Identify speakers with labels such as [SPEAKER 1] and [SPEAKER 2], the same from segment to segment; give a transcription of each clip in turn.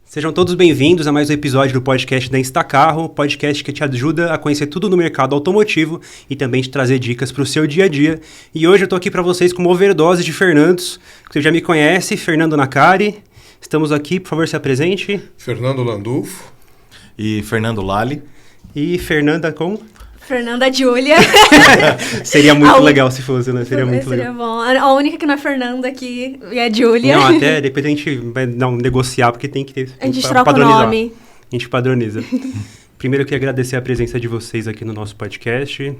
[SPEAKER 1] Sejam todos bem-vindos a mais um episódio do podcast da Instacarro, podcast que te ajuda a conhecer tudo no mercado automotivo e também te trazer dicas para o seu dia a dia. E hoje eu estou aqui para vocês com uma overdose de Fernandos, que você já me conhece, Fernando Nacari. Estamos aqui, por favor, se apresente.
[SPEAKER 2] Fernando Landulfo.
[SPEAKER 3] E Fernando Lali.
[SPEAKER 1] E Fernanda com?
[SPEAKER 4] Fernanda Júlia.
[SPEAKER 1] Seria muito legal se fosse, né? Seria muito legal.
[SPEAKER 4] Seria bom. A única que não é Fernanda aqui é a Júlia.
[SPEAKER 1] Não, até depois a gente vai negociar, porque tem que ter...
[SPEAKER 4] A gente troca o nome.
[SPEAKER 1] A gente padroniza. Primeiro eu queria agradecer a presença de vocês aqui no nosso podcast.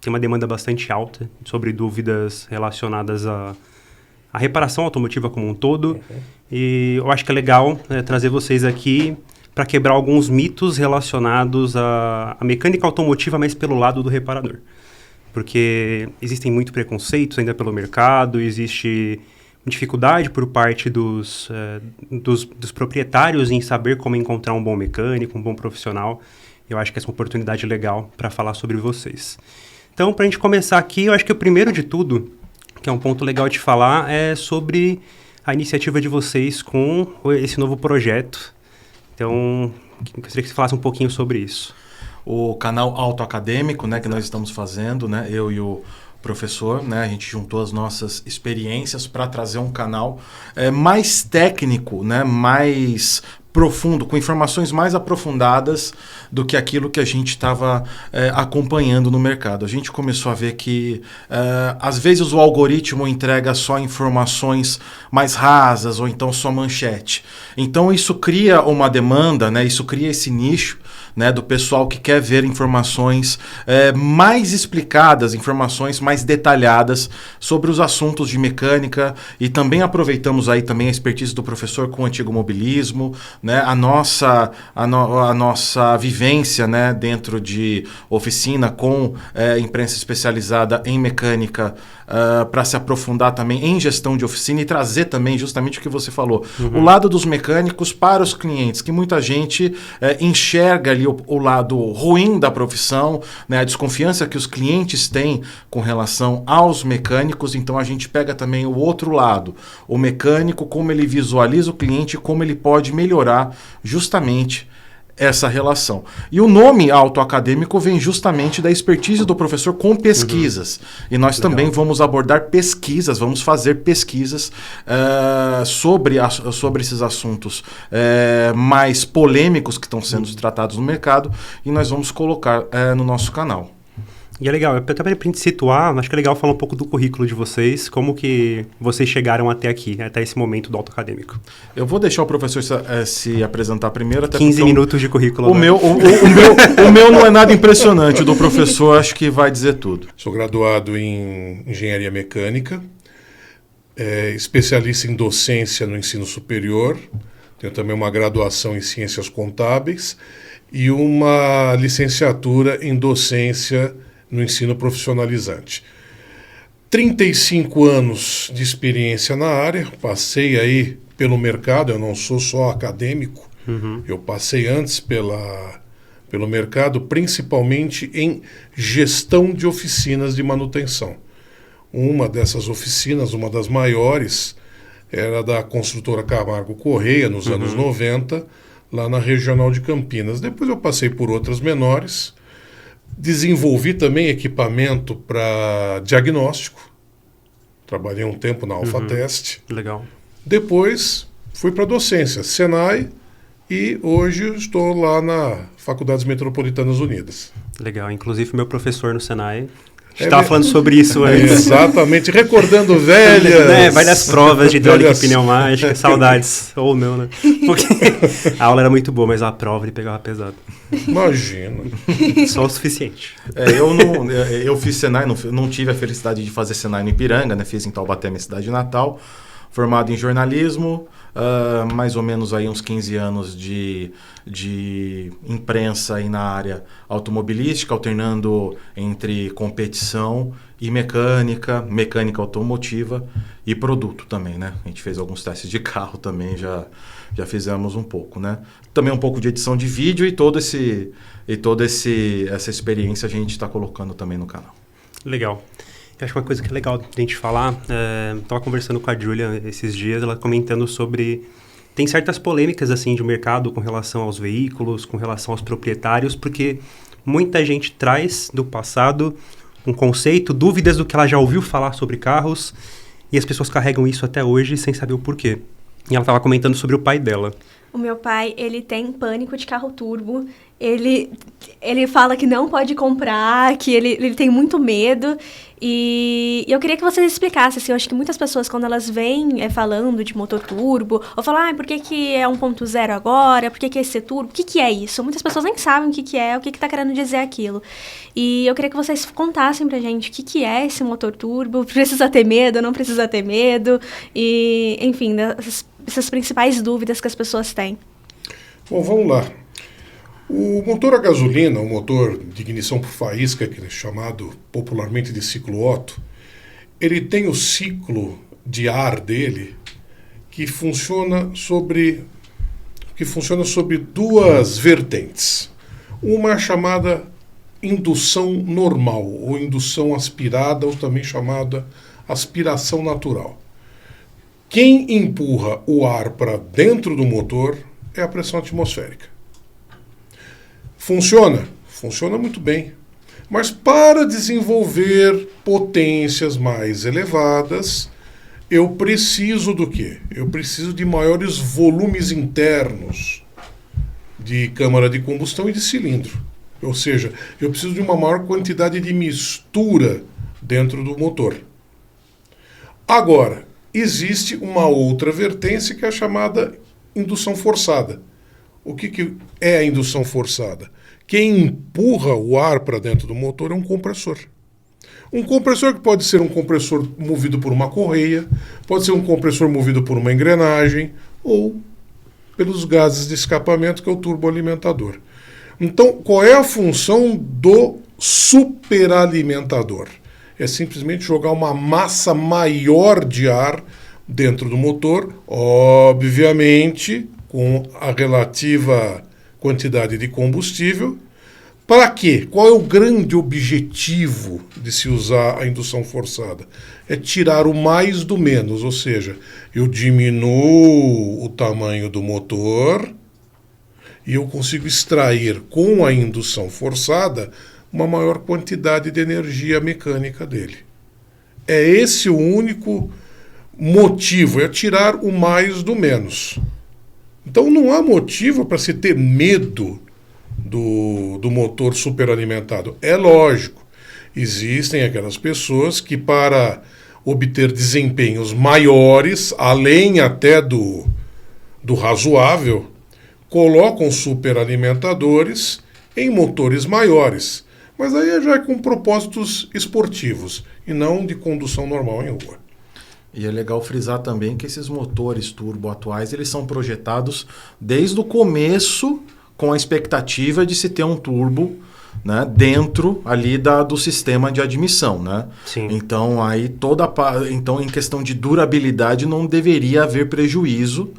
[SPEAKER 1] Tem uma demanda bastante alta sobre dúvidas relacionadas à reparação automotiva como um todo. E eu acho que é legal trazer vocês aqui para quebrar alguns mitos relacionados à mecânica automotiva, mas pelo lado do reparador. Porque existem muitos preconceitos ainda pelo mercado, existe dificuldade por parte dos proprietários em saber como encontrar um bom mecânico, um bom profissional. Eu acho que essa é uma oportunidade legal para falar sobre vocês. Então, para a gente começar aqui, eu acho que o primeiro de tudo, que é um ponto legal de falar, é sobre a iniciativa de vocês com esse novo projeto. Então, eu gostaria que você falasse um pouquinho sobre isso.
[SPEAKER 3] O canal autoacadêmico, né, que nós estamos fazendo, né, eu e o professor, né, a gente juntou as nossas experiências para trazer um canal mais técnico, né, mais profundo, com informações mais aprofundadas do que aquilo que a gente estava acompanhando no mercado. A gente começou a ver que, às vezes, o algoritmo entrega só informações mais rasas ou então só manchete. Então, isso cria uma demanda, né? Isso cria esse nicho, né, do pessoal que quer ver informações mais explicadas, informações mais detalhadas sobre os assuntos de mecânica, e também aproveitamos aí também a expertise do professor com o antigo mobilismo, né, a nossa vivência, né, dentro de oficina com imprensa especializada em mecânica, para se aprofundar também em gestão de oficina e trazer também justamente o que você falou, o lado dos mecânicos para os clientes, que muita gente enxerga ali o lado ruim da profissão, né, a desconfiança que os clientes têm com relação aos mecânicos. Então a gente pega também o outro lado, o mecânico, como ele visualiza o cliente, como ele pode melhorar justamente essa relação. E o nome autoacadêmico vem justamente da expertise do professor com pesquisas. E nós também vamos abordar pesquisas, vamos fazer pesquisas sobre esses assuntos mais polêmicos que estão sendo tratados no mercado, e nós vamos colocar no nosso canal.
[SPEAKER 1] E é legal, até para a gente situar, acho que é legal falar um pouco do currículo de vocês, como que vocês chegaram até aqui, até esse momento do autoacadêmico.
[SPEAKER 3] Eu vou deixar o professor se apresentar primeiro. Até
[SPEAKER 1] 15 minutos de currículo.
[SPEAKER 3] O meu não é nada impressionante, o do professor acho que vai dizer tudo.
[SPEAKER 2] Sou graduado em Engenharia Mecânica, especialista em docência no ensino superior, tenho também uma graduação em Ciências Contábeis e uma licenciatura em docência no ensino profissionalizante. 35 anos de experiência na área, passei aí pelo mercado, eu não sou só acadêmico, eu passei antes pelo mercado, principalmente em gestão de oficinas de manutenção. Uma dessas oficinas, uma das maiores, era da construtora Camargo Correia, nos anos 90, lá na Regional de Campinas. Depois eu passei por outras menores, desenvolvi também equipamento para diagnóstico. Trabalhei um tempo na Alphatest.
[SPEAKER 1] Legal.
[SPEAKER 2] Depois fui para docência, Senai, e hoje estou lá na Faculdades Metropolitanas Unidas.
[SPEAKER 1] Legal. Inclusive, meu professor no Senai estava falando sobre isso antes.
[SPEAKER 2] Exatamente. Recordando velhas...
[SPEAKER 1] Vai das provas de hidráulica e pneumática. Saudades. Ou não, né? Porque a aula era muito boa, mas a prova ele pegava pesado.
[SPEAKER 2] Imagina.
[SPEAKER 1] Só o suficiente.
[SPEAKER 3] Eu fiz Senai, não tive a felicidade de fazer Senai no Ipiranga, né? Fiz em Taubaté, minha cidade natal. Formado em jornalismo, mais ou menos aí uns 15 anos de imprensa aí na área automobilística, alternando entre competição e mecânica automotiva e produto também, né? A gente fez alguns testes de carro também, já fizemos um pouco, né? Também um pouco de edição de vídeo e toda essa experiência a gente está colocando também no canal.
[SPEAKER 1] Legal. Eu acho que uma coisa que é legal de a gente falar, estava conversando com a Júlia esses dias, ela comentando sobre tem certas polêmicas assim de mercado com relação aos veículos, com relação aos proprietários, porque muita gente traz do passado um conceito, dúvidas do que ela já ouviu falar sobre carros, e as pessoas carregam isso até hoje sem saber o porquê. E ela estava comentando sobre o pai dela.
[SPEAKER 4] O meu pai, ele tem pânico de carro turbo. Ele fala que não pode comprar, que ele tem muito medo. E eu queria que vocês explicassem, assim, eu acho que muitas pessoas, quando elas vêm falando de motor turbo, ou falam, por que é 1.0 agora? Por que é esse turbo? O que é isso? Muitas pessoas nem sabem o que é, o que tá querendo dizer aquilo. E eu queria que vocês contassem pra gente o que é esse motor turbo, precisa ter medo, não precisa ter medo, e, enfim, essas principais dúvidas que as pessoas têm.
[SPEAKER 2] Bom, vamos lá. O motor a gasolina, o motor de ignição por faísca, que é chamado popularmente de ciclo Otto, ele tem o ciclo de ar dele que funciona sobre duas vertentes. Uma é chamada indução normal, ou indução aspirada, ou também chamada aspiração natural. Quem empurra o ar para dentro do motor é a pressão atmosférica. Funciona? Funciona muito bem. Mas para desenvolver potências mais elevadas, eu preciso do quê? Eu preciso de maiores volumes internos de câmara de combustão e de cilindro. Ou seja, eu preciso de uma maior quantidade de mistura dentro do motor. Agora, existe uma outra vertente que é a chamada indução forçada. O que é a indução forçada? Quem empurra o ar para dentro do motor é um compressor. Um compressor que pode ser um compressor movido por uma correia, pode ser um compressor movido por uma engrenagem ou pelos gases de escapamento, que é o turboalimentador. Então, qual é a função do superalimentador? É simplesmente jogar uma massa maior de ar dentro do motor, obviamente com a relativa quantidade de combustível. Para quê? Qual é o grande objetivo de se usar a indução forçada? É tirar o mais do menos, ou seja, eu diminuo o tamanho do motor e eu consigo extrair com a indução forçada uma maior quantidade de energia mecânica dele. É esse o único motivo, é tirar o mais do menos. Então não há motivo para se ter medo do motor superalimentado. É lógico, existem aquelas pessoas que, para obter desempenhos maiores, além até do razoável, colocam superalimentadores em motores maiores. Mas aí já é com propósitos esportivos e não de condução normal em rua.
[SPEAKER 3] E é legal frisar também que esses motores turbo atuais, eles são projetados desde o começo com a expectativa de se ter um turbo, né, dentro ali do sistema de admissão, né?
[SPEAKER 1] Sim.
[SPEAKER 3] Então, em questão de durabilidade não deveria haver prejuízo,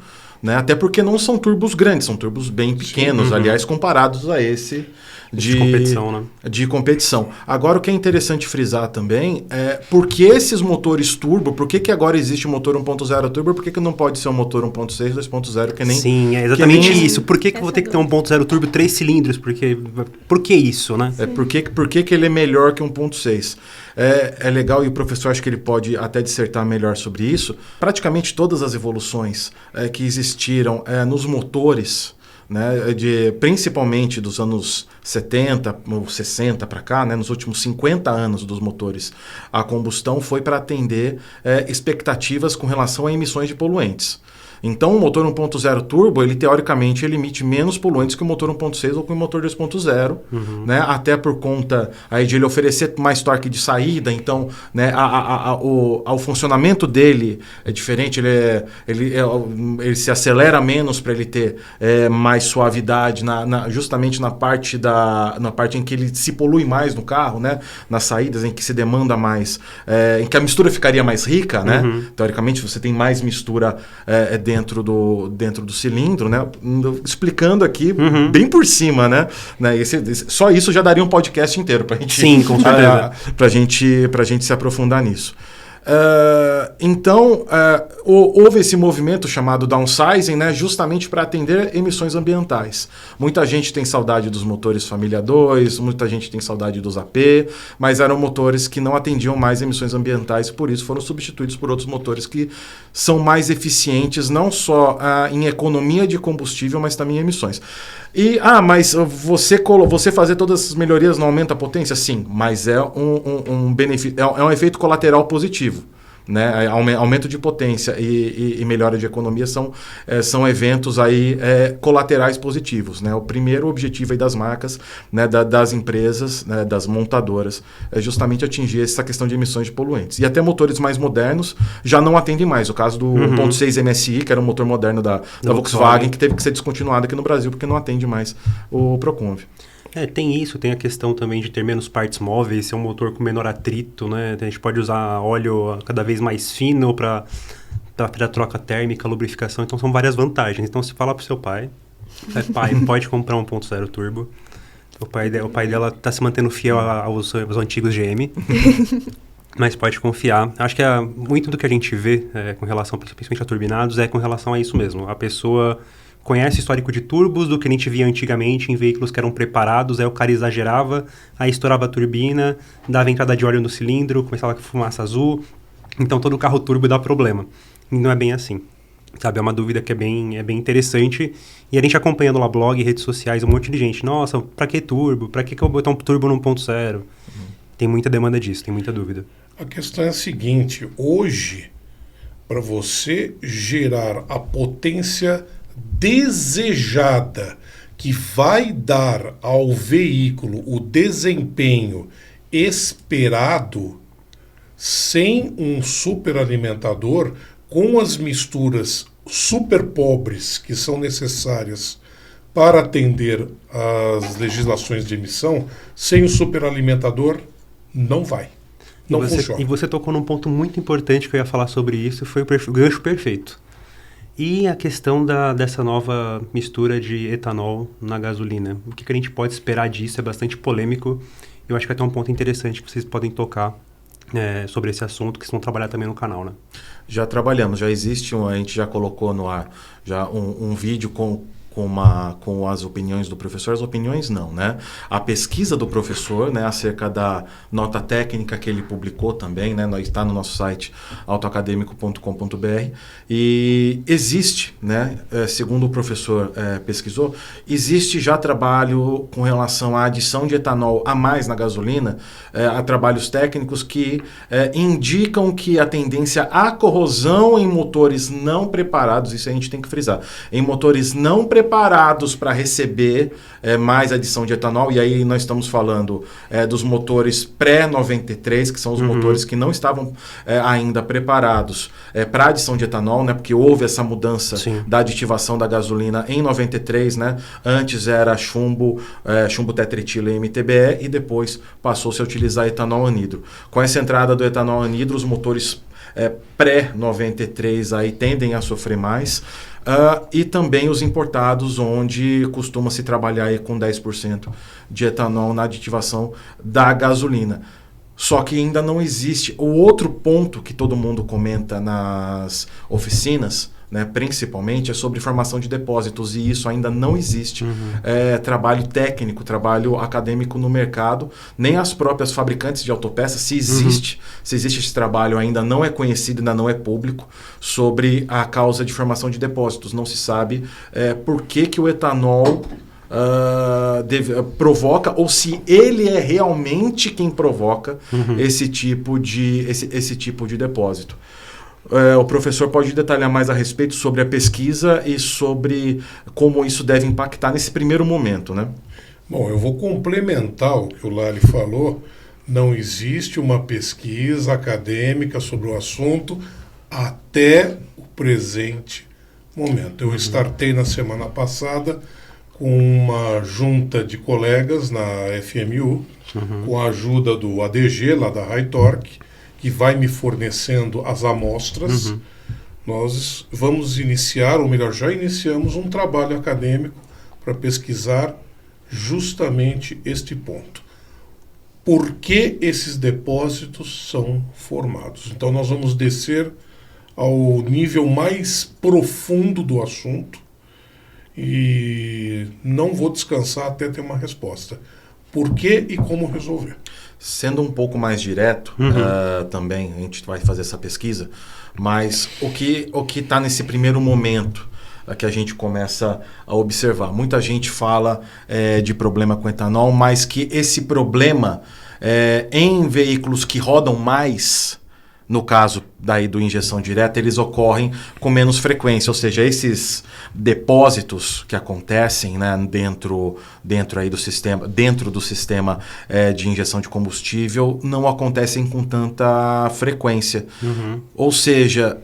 [SPEAKER 3] né? Até porque não são turbos grandes, são turbos bem pequenos,
[SPEAKER 1] Uhum.
[SPEAKER 3] aliás, comparados a esse de
[SPEAKER 1] competição, né?
[SPEAKER 3] De competição. Agora, o que é interessante frisar também é por que esses motores turbo, por que agora existe o motor 1.0 turbo, por que não pode ser um motor 1.6, 2.0, que nem...
[SPEAKER 1] Sim, é exatamente
[SPEAKER 3] que nem...
[SPEAKER 1] isso. Por que eu vou ter que ter um 1.0 turbo 3 cilindros? Por que isso, né?
[SPEAKER 3] Por que ele é melhor que 1.6? É legal, e o professor acho que ele pode até dissertar melhor sobre isso. Praticamente todas as evoluções que existiram nos motores, né, principalmente dos anos 70 ou 60 para cá, né, nos últimos 50 anos dos motores, a combustão foi para atender expectativas com relação a emissões de poluentes. Então, o motor 1.0 turbo, ele teoricamente ele emite menos poluentes que o motor 1.6 ou que o motor 2.0, né? Até por conta aí de ele oferecer mais torque de saída. Então, né, o funcionamento dele é diferente, ele se acelera menos para ele ter mais suavidade justamente na parte em que ele se polui mais no carro, né? Nas saídas em que se demanda mais, em que a mistura ficaria mais rica, né? Teoricamente, você tem mais mistura dentro do cilindro, né? Explicando aqui bem por cima, né? Só isso já daria um podcast inteiro pra gente.
[SPEAKER 1] Sim, com certeza.
[SPEAKER 3] pra gente se aprofundar nisso. Então, houve esse movimento chamado downsizing, né, justamente para atender emissões ambientais. Muita gente tem saudade dos motores Família 2, muita gente tem saudade dos AP, mas eram motores que não atendiam mais emissões ambientais, por isso foram substituídos por outros motores que são mais eficientes, não só em economia de combustível, mas também em emissões. E, mas você fazer todas essas melhorias não aumenta a potência? Sim, mas é um benefício, é um efeito colateral positivo. Né? Aumento de potência e melhora de economia são eventos aí, colaterais positivos. Né? O primeiro objetivo aí das marcas, né, das empresas, né, das montadoras, é justamente atingir essa questão de emissões de poluentes. E até motores mais modernos já não atendem mais. O caso do 1.6 MSI, que era um motor moderno da Volkswagen, que teve que ser descontinuado aqui no Brasil porque não atende mais o Proconv.
[SPEAKER 1] Tem isso, tem a questão também de ter menos partes móveis, ser um motor com menor atrito, né? A gente pode usar óleo cada vez mais fino para troca térmica, lubrificação, então são várias vantagens. Então você fala pro seu pai, pode comprar um 1.0 turbo. O pai dela está se mantendo fiel aos antigos GM, mas pode confiar. Acho que muito do que a gente vê com relação, principalmente a turbinados, é com relação a isso mesmo. A pessoa conhece o histórico de turbos do que a gente via antigamente em veículos que eram preparados, aí o cara exagerava, aí estourava a turbina, dava entrada de óleo no cilindro, começava com fumaça azul, então todo carro turbo dá problema. E não é bem assim, sabe? É uma dúvida que é bem interessante, e a gente acompanhando lá blog, redes sociais, um monte de gente, nossa, pra que turbo? Pra que eu vou botar um turbo no 1.0? Tem muita demanda disso, tem muita dúvida.
[SPEAKER 2] A questão é a seguinte, hoje, para você gerar a potência desejada que vai dar ao veículo o desempenho esperado, sem um superalimentador, com as misturas super pobres que são necessárias para atender às legislações de emissão, sem o superalimentador não vai. Não funciona.
[SPEAKER 1] E você tocou num ponto muito importante que eu ia falar sobre isso, foi o gancho perfeito. E a questão dessa nova mistura de etanol na gasolina. O que a gente pode esperar disso? É bastante polêmico. Eu acho que vai ter um ponto interessante que vocês podem tocar sobre esse assunto, que vocês vão trabalhar também no canal, né?
[SPEAKER 3] Já trabalhamos, já existe, a gente já colocou no ar já um vídeo com as opiniões do professor. As opiniões não, né? A pesquisa do professor, né, acerca da nota técnica que ele publicou também, né, está no nosso site autoacademico.com.br, e existe, né, segundo o professor pesquisou, existe já trabalho com relação à adição de etanol a mais na gasolina, há trabalhos técnicos que indicam que a tendência à corrosão em motores não preparados, isso a gente tem que frisar, em motores não preparados para receber mais adição de etanol, e aí nós estamos falando dos motores pré-93, que são os motores que não estavam ainda preparados para adição de etanol, né, porque houve essa mudança da aditivação da gasolina em 93, né? Antes era chumbo tetretilo e MTBE, e depois passou-se a utilizar etanol anidro. Com essa entrada do etanol anidro, os motores pré-93 aí tendem a sofrer mais, e também os importados, onde costuma se trabalhar aí com 10% de etanol na aditivação da gasolina. Só que ainda não existe. O outro ponto que todo mundo comenta nas oficinas, né, principalmente, é sobre formação de depósitos, e isso ainda não existe. Trabalho técnico, trabalho acadêmico no mercado, nem as próprias fabricantes de autopeças, se existe esse trabalho, ainda não é conhecido, ainda não é público, sobre a causa de formação de depósitos. Não se sabe por que o etanol provoca, ou se ele é realmente quem provoca esse tipo de depósito. O professor pode detalhar mais a respeito sobre a pesquisa e sobre como isso deve impactar nesse primeiro momento, né?
[SPEAKER 2] Bom, eu vou complementar o que o Lali falou. Não existe uma pesquisa acadêmica sobre o assunto até o presente momento. Eu startei na semana passada com uma junta de colegas na FMU, com a ajuda do ADG, lá da High Torque, que vai me fornecendo as amostras. Nós vamos iniciar, ou melhor, já iniciamos um trabalho acadêmico para pesquisar justamente este ponto. Por que esses depósitos são formados? Então nós vamos descer ao nível mais profundo do assunto e não vou descansar até ter uma resposta. Por que e como resolver?
[SPEAKER 3] Sendo um pouco mais direto, também a gente vai fazer essa pesquisa, mas o que está nesse primeiro momento que a gente começa a observar? Muita gente fala de problema com etanol, mas que esse problema em veículos que rodam mais, no caso daí do injeção direta, eles ocorrem com menos frequência, ou seja, esses depósitos que acontecem, né, dentro aí do sistema, de injeção de combustível, não acontecem com tanta frequência. Ou seja,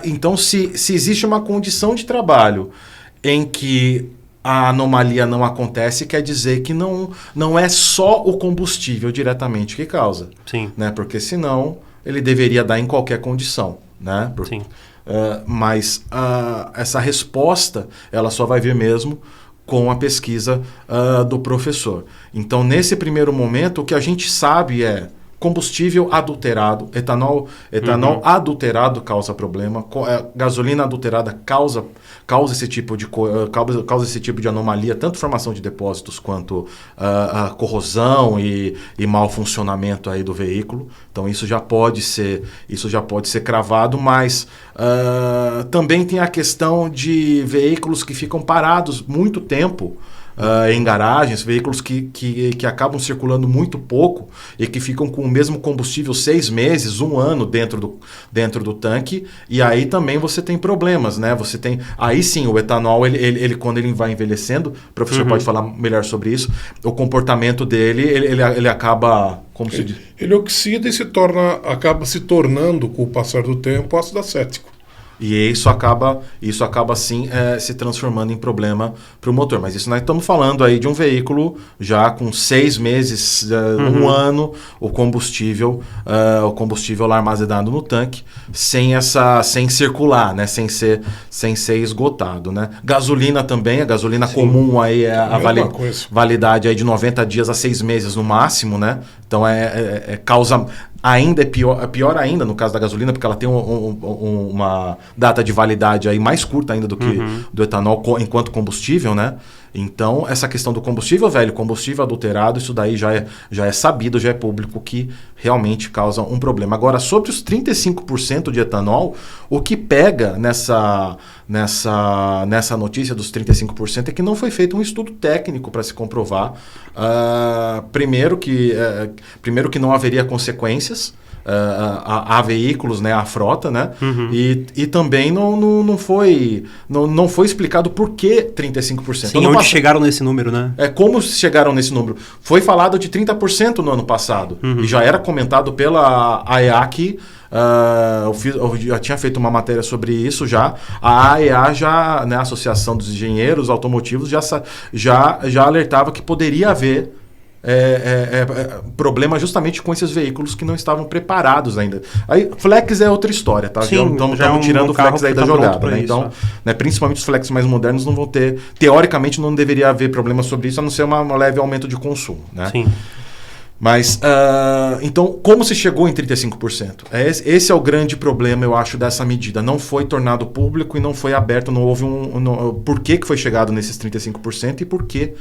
[SPEAKER 3] então se existe uma condição de trabalho em que a anomalia não acontece, quer dizer que não é só o combustível diretamente que causa.
[SPEAKER 1] Sim.
[SPEAKER 3] Né? Porque senão ele deveria dar em qualquer condição. Né?
[SPEAKER 1] Sim.
[SPEAKER 3] Mas essa resposta ela só vai vir mesmo com a pesquisa do professor. Então, nesse primeiro momento, o que a gente sabe é combustível adulterado, etanol adulterado causa problema, gasolina adulterada causa esse tipo de anomalia, tanto formação de depósitos quanto a corrosão e mau funcionamento aí do veículo. Então isso já pode ser cravado, mas também tem a questão de veículos que ficam parados muito tempo em garagens, veículos que acabam circulando muito pouco e que ficam com o mesmo combustível 6 meses, 1 ano dentro do tanque, e aí também você tem problemas, né? Aí sim, o etanol, ele quando ele vai envelhecendo, o professor pode falar melhor sobre isso, o comportamento dele, ele acaba...
[SPEAKER 2] Ele oxida e acaba se tornando, com o passar do tempo, ácido acético.
[SPEAKER 3] E isso acaba sim se transformando em problema para o motor. Mas isso nós estamos falando aí de um veículo já com 6 meses, 1 ano, o combustível lá armazenado no tanque, sem circular, né? sem ser esgotado. Né? Gasolina também, a gasolina comum aí é a validade aí de 90 dias a 6 meses no máximo, né? Então causa... Ainda é pior ainda no caso da gasolina, porque ela tem uma data de validade aí mais curta ainda do que do etanol enquanto combustível, né? Então, essa questão do combustível adulterado, isso daí já é sabido, já é público que realmente causa um problema. Agora, sobre os 35% de etanol, o que pega nessa notícia dos 35% é que não foi feito um estudo técnico para se comprovar. Primeiro que não haveria consequências a veículos, né, a frota, né? E também não foi explicado por que 35%.
[SPEAKER 1] Sim, onde chegaram nesse número, né?
[SPEAKER 3] Como chegaram nesse número? Foi falado de 30% no ano passado e já era comentado pela AEAC. Eu já tinha feito uma matéria sobre isso já. A AEA, né, a Associação dos Engenheiros Automotivos, já alertava que poderia haver problema justamente com esses veículos que não estavam preparados ainda. Aí, flex é outra história, tá?
[SPEAKER 1] Sim,
[SPEAKER 3] estamos tirando o flex aí da jogada, né? Então, né, principalmente os flex mais modernos não vão ter, teoricamente não deveria haver problema sobre isso, a não ser um leve aumento de consumo, né?
[SPEAKER 1] Sim.
[SPEAKER 3] Mas, então, como se chegou em 35%? Esse é o grande problema, eu acho, dessa medida. Não foi tornado público e não foi aberto, não houve por que foi chegado nesses 35% e por quê?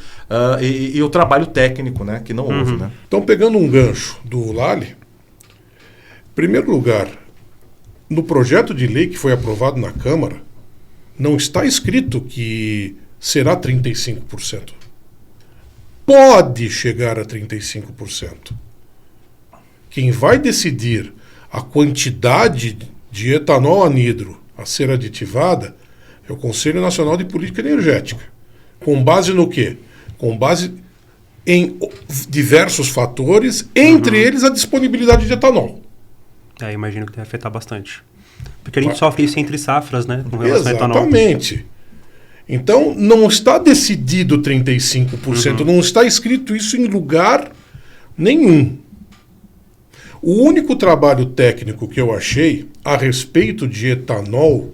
[SPEAKER 3] E o trabalho técnico, né, que não houve. Né?
[SPEAKER 2] Então, pegando um gancho do Lali, em primeiro lugar, no projeto de lei que foi aprovado na Câmara, não está escrito que será 35%. Pode chegar a 35%. Quem vai decidir a quantidade de etanol anidro a ser aditivada é o Conselho Nacional de Política Energética. Com base no quê? Com base em diversos fatores, entre eles a disponibilidade de etanol.
[SPEAKER 1] Imagino que deve afetar bastante. Porque a gente sofre isso entre safras, né? Com relação a etanol.
[SPEAKER 2] Exatamente. Então, não está decidido 35%, não está escrito isso em lugar nenhum. O único trabalho técnico que eu achei a respeito de etanol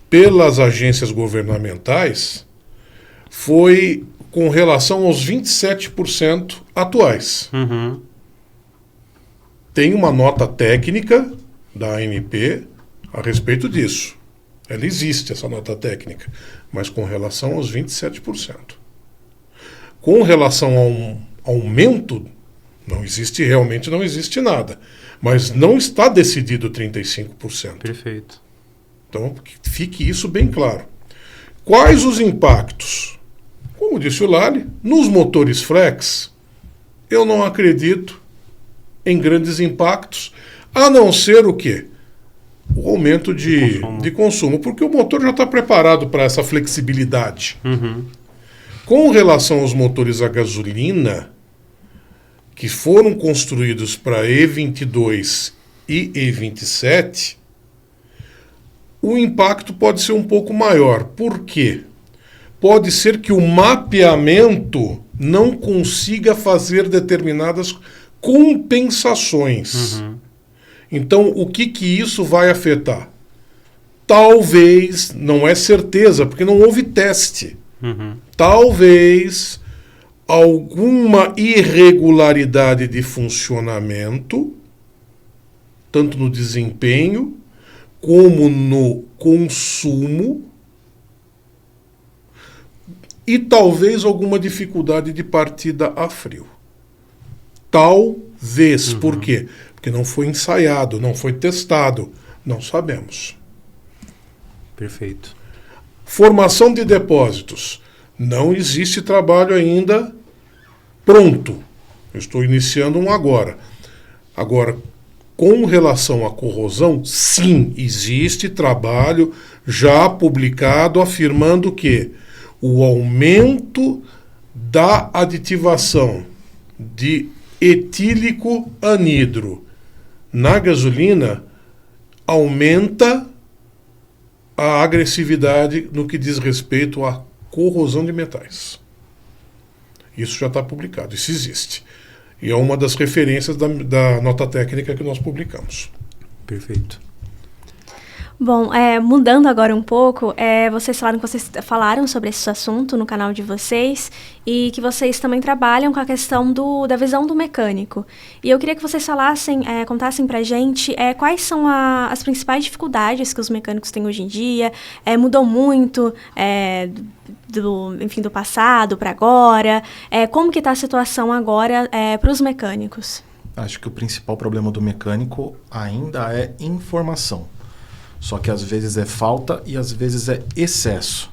[SPEAKER 2] pelas agências governamentais foi com relação aos 27% atuais. Tem uma nota técnica da ANP a respeito disso. Ela existe, essa nota técnica, mas com relação aos 27%. Com relação a um aumento, realmente não existe nada. Mas não está decidido 35%.
[SPEAKER 1] Perfeito.
[SPEAKER 2] Então, que fique isso bem claro. Quais os impactos? Como disse o Lali, nos motores flex, eu não acredito em grandes impactos, a não ser o quê? O aumento de consumo, porque o motor já está preparado para essa flexibilidade.
[SPEAKER 1] Uhum.
[SPEAKER 2] Com relação aos motores a gasolina, que foram construídos para E22 e E27, o impacto pode ser um pouco maior. Por quê? Pode ser que o mapeamento não consiga fazer determinadas compensações.
[SPEAKER 1] Uhum.
[SPEAKER 2] Então, o que isso vai afetar? Talvez, não é certeza, porque não houve teste.
[SPEAKER 1] Uhum.
[SPEAKER 2] Talvez alguma irregularidade de funcionamento, tanto no desempenho como no consumo, e talvez alguma dificuldade de partida a frio. Talvez. Por quê? Porque não foi ensaiado, não foi testado. Não sabemos.
[SPEAKER 1] Perfeito.
[SPEAKER 2] Formação de depósitos. Não existe trabalho ainda pronto. Eu estou iniciando um agora. Agora, com relação à corrosão, sim, existe trabalho já publicado afirmando que o aumento da aditivação de etílico anidro na gasolina aumenta a agressividade no que diz respeito à corrosão de metais. Isso já está publicado, isso existe. E é uma das referências da nota técnica que nós publicamos.
[SPEAKER 1] Perfeito.
[SPEAKER 4] Bom, mudando agora um pouco, vocês falaram que vocês falaram sobre esse assunto no canal de vocês e que vocês também trabalham com a questão da visão do mecânico. E eu queria que vocês falassem, contassem pra gente quais são as principais dificuldades que os mecânicos têm hoje em dia. Mudou muito do passado para agora. Como que está a situação agora para os mecânicos?
[SPEAKER 3] Acho que o principal problema do mecânico ainda é informação. Só que às vezes é falta e às vezes é excesso.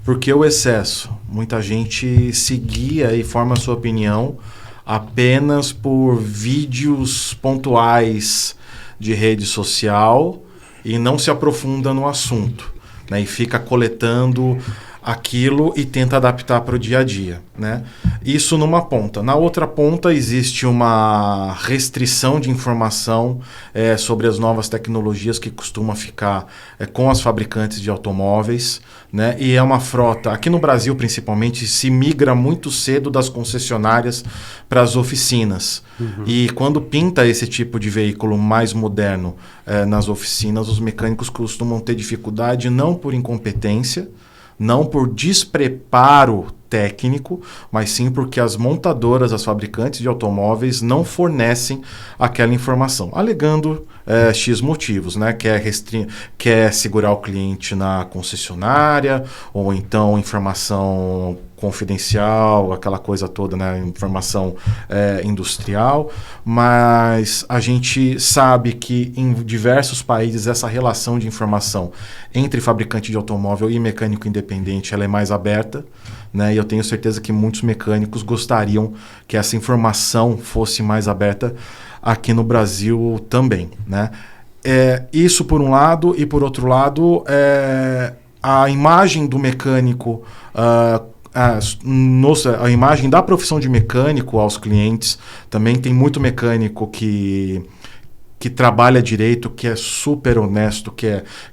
[SPEAKER 3] Por que o excesso? Muita gente se guia e forma a sua opinião apenas por vídeos pontuais de rede social e não se aprofunda no assunto, né? E fica coletando aquilo e tenta adaptar para o dia a dia, né? Isso numa ponta. Na outra ponta existe uma restrição de informação sobre as novas tecnologias que costuma ficar com as fabricantes de automóveis, né? E é uma frota, aqui no Brasil principalmente, se migra muito cedo das concessionárias para as oficinas. Uhum. E quando pinta esse tipo de veículo mais moderno nas oficinas, os mecânicos costumam ter dificuldade não por incompetência, não por despreparo técnico, mas sim porque as montadoras, as fabricantes de automóveis não fornecem aquela informação, alegando X motivos, né? Quer segurar o cliente na concessionária, ou então informação confidencial, aquela coisa toda, né? Informação industrial, mas a gente sabe que em diversos países essa relação de informação entre fabricante de automóvel e mecânico independente ela é mais aberta, né? E eu tenho certeza que muitos mecânicos gostariam que essa informação fosse mais aberta aqui no Brasil também, né? Isso por um lado, e por outro lado, a imagem do mecânico, a imagem da profissão de mecânico aos clientes. Também tem muito mecânico que trabalha direito, que é super honesto,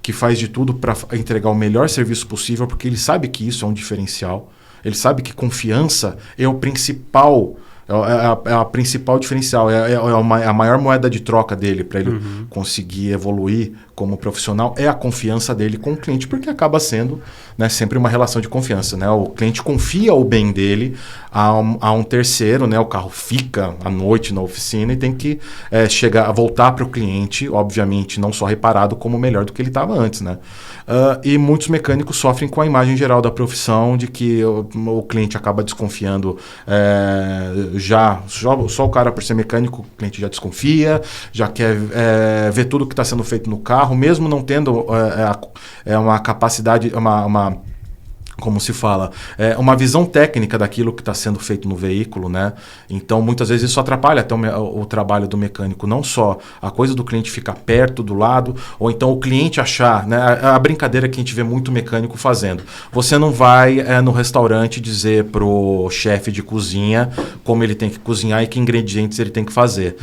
[SPEAKER 3] que faz de tudo para entregar o melhor serviço possível, porque ele sabe que isso é um diferencial. Ele sabe que confiança é o principal É a principal diferencial, é a maior moeda de troca dele para ele conseguir evoluir como profissional, é a confiança dele com o cliente, porque acaba sendo, né, sempre uma relação de confiança. Né? O cliente confia o bem dele a um terceiro, né? O carro fica à noite na oficina e tem que voltar para o cliente, obviamente, não só reparado, como melhor do que ele estava antes. Né? E muitos mecânicos sofrem com a imagem geral da profissão, de que o cliente acaba desconfiando só o cara, por ser mecânico, o cliente já desconfia, já quer ver tudo que está sendo feito no carro, mesmo não tendo uma capacidade, como se fala, uma visão técnica daquilo que está sendo feito no veículo, né? Então, muitas vezes isso atrapalha até o trabalho do mecânico. Não só a coisa do cliente ficar perto, do lado, ou então o cliente achar, né? A brincadeira que a gente vê muito mecânico fazendo. Você não vai no restaurante dizer pro chefe de cozinha como ele tem que cozinhar e que ingredientes ele tem que fazer,